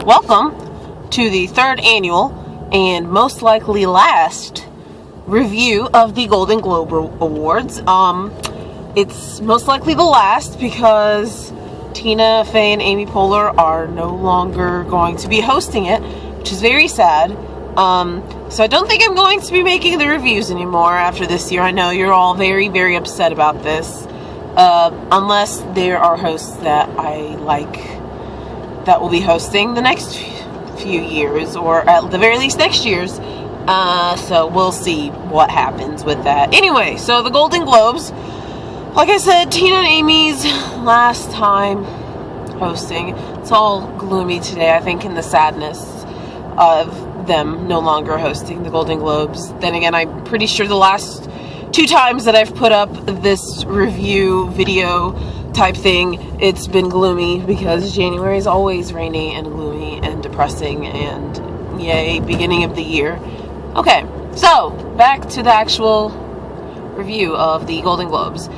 welcome to the third annual and most likely last review of the Golden Globe Awards. It's most likely the last because Tina Fey and Amy Poehler are no longer going to be hosting it, which is very sad. So I don't think I'm going to be making the reviews anymore after this year. I know you're all very, very upset about this. Unless there are hosts that I like that will be hosting the next few years, or at the very least next year's. So we'll see what happens with that. Anyway, so the Golden Globes, like I said, Tina and Amy's last time hosting. It's all gloomy today, I think, in the sadness of them no longer hosting the Golden Globes. Then again, I'm pretty sure the last 2 times that I've put up this review video type thing, it's been gloomy because January is always rainy and gloomy and depressing and yay, beginning of the year. Okay, so back to the actual review of the Golden Globes.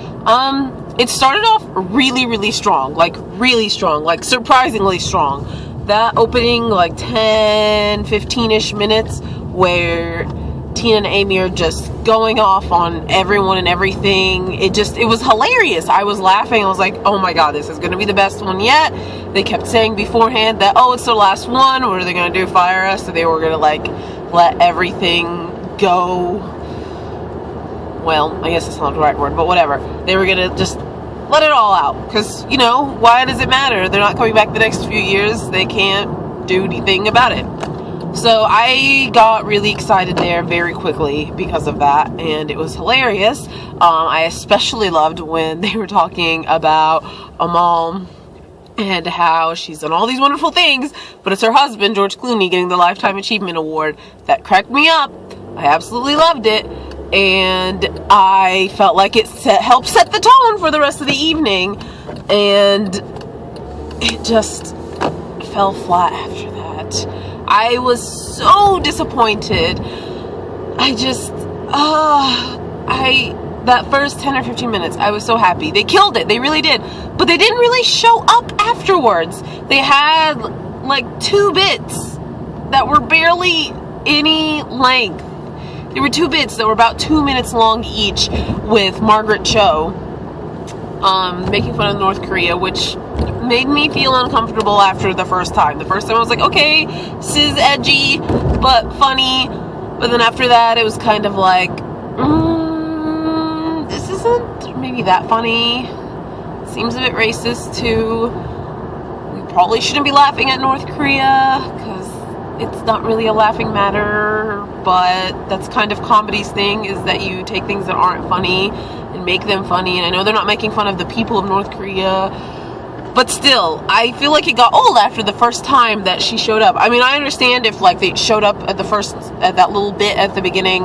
It started off really strong, like surprisingly strong. That opening like 10-15ish minutes where Tina and Amy are just going off on everyone and everything. It was hilarious. I was laughing. I was like, oh my god, this is going to be the best one yet. They kept saying beforehand that, oh, it's their last one. What are they going to do, fire us? So they were going to like let everything go. Well, I guess it's not the right word, but whatever. They were going to just let it all out. Because, you know, why does it matter? They're not coming back the next few years. They can't do anything about it. So I got really excited there very quickly because of that, and it was hilarious. I especially loved when they were talking about Amal and how she's done all these wonderful things, but it's her husband, George Clooney, getting the Lifetime Achievement Award. That cracked me up. I absolutely loved it, and I felt like it helped set the tone for the rest of the evening, and it just fell flat after that. I was so disappointed. That first 10 or 15 minutes, I was so happy. They killed it. They really did. But they didn't really show up afterwards. They had like 2 bits that were barely any length. There were 2 bits that were about 2 minutes long each with Margaret Cho making fun of North Korea, which made me feel uncomfortable after the first time. The first time I was like, okay, this is edgy, but funny. But then after that, it was kind of like, this isn't maybe that funny. Seems a bit racist too. We probably shouldn't be laughing at North Korea, because it's not really a laughing matter, but that's kind of comedy's thing, is that you take things that aren't funny and make them funny. And I know they're not making fun of the people of North Korea, but still, I feel like it got old after the first time that she showed up. I mean, I understand if like they showed up at that little bit at the beginning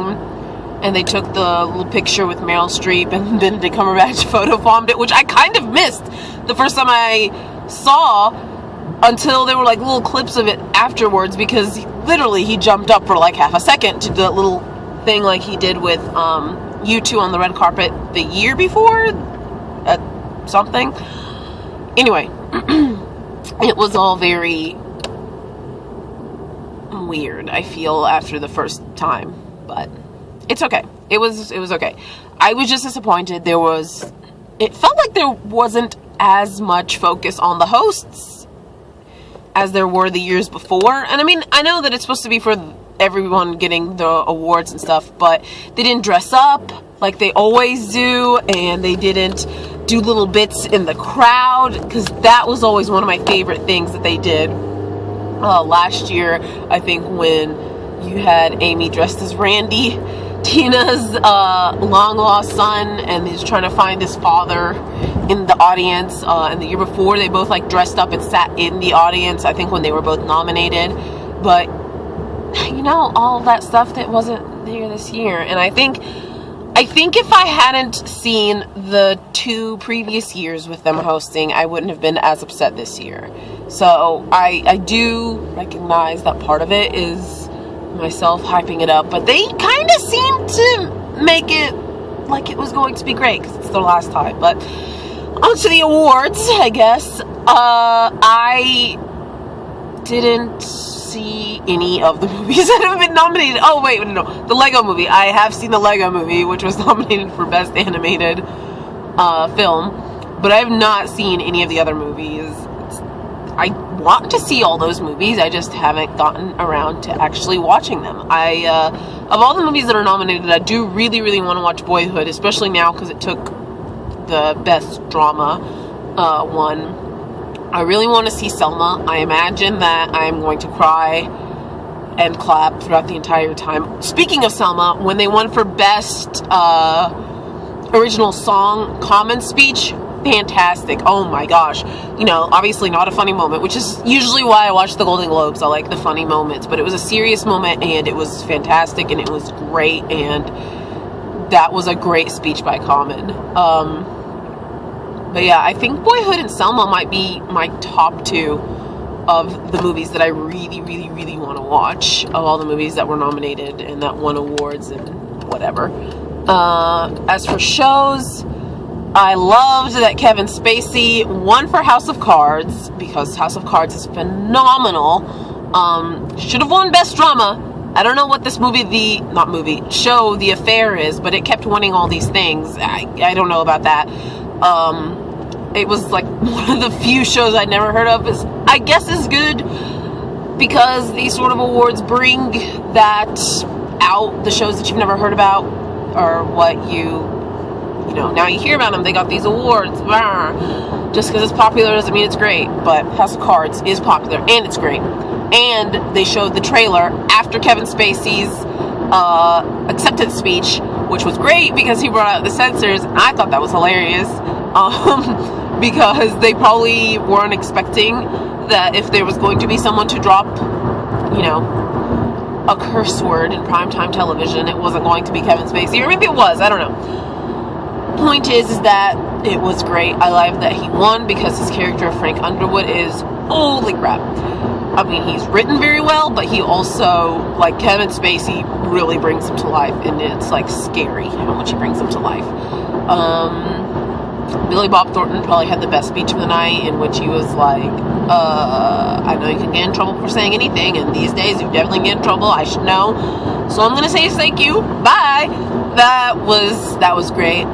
and they took the little picture with Meryl Streep and Benedict Cumberbatch photobombed it, which I kind of missed the first time I saw, until there were like little clips of it afterwards, because literally he jumped up for like half a second to do that little thing like he did with U2 on the red carpet the year before at something. Anyway, it was all very weird, I feel, after the first time, but it's okay. It was okay. I was just disappointed. It felt like there wasn't as much focus on the hosts as there were the years before. And I mean, I know that it's supposed to be for everyone getting the awards and stuff, but they didn't dress up like they always do, and they didn't do little bits in the crowd, because that was always one of my favorite things that they did. Last year, I think, when you had Amy dressed as Randy, Tina's long-lost son, and he's trying to find his father in the audience. And the year before, they both like dressed up and sat in the audience, I think, when they were both nominated. But, you know, all that stuff that wasn't there this year. And I think if I hadn't seen the 2 previous years with them hosting, I wouldn't have been as upset this year. So I do recognize that part of it is myself hyping it up, but they kind of seemed to make it like it was going to be great because it's their last time. But on to the awards, I guess. didn't see any of the movies that have been nominated. Oh wait, no, the Lego Movie. I have seen the Lego Movie, which was nominated for Best Animated Film, but I have not seen any of the other movies. I want to see all those movies. I just haven't gotten around to actually watching them. Of all the movies that are nominated, I do really, really want to watch Boyhood, especially now because it took the Best Drama one. I really want to see Selma. I imagine that I'm going to cry and clap throughout the entire time. Speaking of Selma, when they won for Best Original Song, Common Speech, fantastic. Oh my gosh. You know, obviously not a funny moment, which is usually why I watch the Golden Globes. I like the funny moments, but it was a serious moment, and it was fantastic, and it was great, and that was a great speech by Common. But yeah, I think Boyhood and Selma might be my top two of the movies that I really, really, really want to watch, of all the movies that were nominated and that won awards and whatever. As for shows, I loved that Kevin Spacey won for House of Cards, because House of Cards is phenomenal. Should have won Best Drama. I don't know what this show, The Affair is, but it kept winning all these things. I don't know about that. It was like one of the few shows I'd never heard of. I guess is good, because these sort of awards bring that out, the shows that you've never heard about, or what you know, now you hear about them. They got these awards. Just because it's popular doesn't mean it's great. But House of Cards is popular, and it's great. And they showed the trailer after Kevin Spacey's acceptance speech, which was great because he brought out the censors. I thought that was hilarious, because they probably weren't expecting that if there was going to be someone to drop, you know, a curse word in primetime television, it wasn't going to be Kevin Spacey. Or maybe it was. I don't know. Point is that it was great. I love that he won, because his character of Frank Underwood is, holy crap. I mean, he's written very well, but he also, like Kevin Spacey, really brings him to life, and it's like scary how much he brings him to life. Billy Bob Thornton probably had the best speech of the night, in which he was like, I know you can get in trouble for saying anything, and these days you definitely get in trouble, I should know, so I'm gonna say thank you, bye. That was great.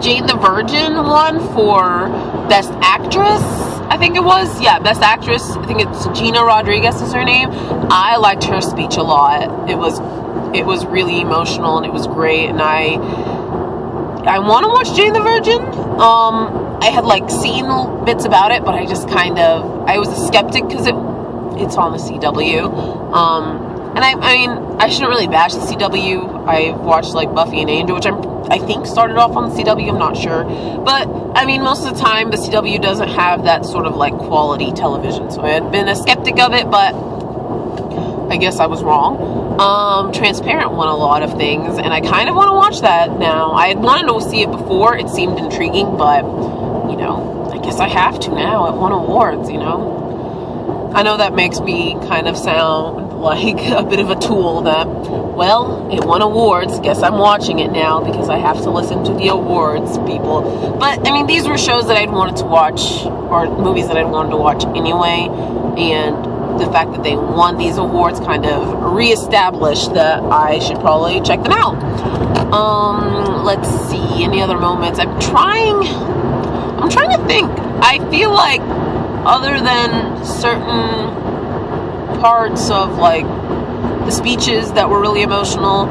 Jane the Virgin won for Best Actress, I think it was. Yeah, Best Actress. I think it's Gina Rodriguez is her name. I liked her speech a lot. It was really emotional, and it was great, and I want to watch Jane the Virgin. I had like seen bits about it, but I just I was a skeptic because it's on the CW. And I mean, I shouldn't really bash the CW. I've watched like Buffy and Angel, which I think started off on the CW, I'm not sure. But, I mean, most of the time, the CW doesn't have that sort of like quality television. So I had been a skeptic of it, but I guess I was wrong. Transparent won a lot of things, and I kind of want to watch that now. I had wanted to see it before. It seemed intriguing, but, you know, I guess I have to now. It won awards, you know. I know that makes me kind of sound like a bit of a tool that, well, it won awards, guess I'm watching it now because I have to listen to the awards people. But, I mean, these were shows that I'd wanted to watch, or movies that I'd wanted to watch anyway, and the fact that they won these awards kind of reestablished that I should probably check them out. Let's see, any other moments? I'm trying to think. I feel like other than certain parts of like the speeches that were really emotional,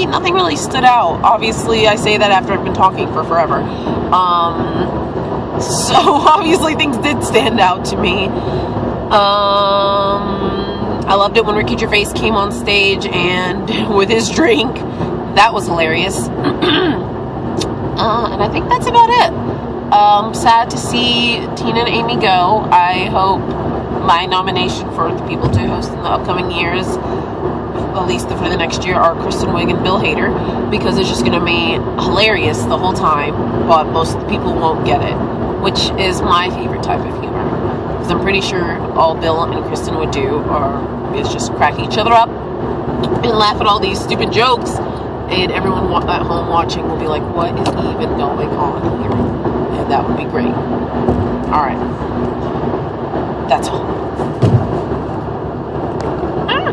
nothing really stood out. Obviously, I say that after I've been talking for forever. So obviously things did stand out to me. I loved it when Ricky Gervais came on stage and with his drink. That was hilarious. And I think that's about it. Sad to see Tina and Amy go. I hope my nomination for the people to host in the upcoming years, at least for the next year, are Kristen Wiig and Bill Hader, because it's just going to be hilarious the whole time, but most of the people won't get it, which is my favorite type of humor, because I'm pretty sure all Bill and Kristen would do is just crack each other up and laugh at all these stupid jokes, and everyone at home watching will be like, what is even going on here? And that would be great. Alright. That's all.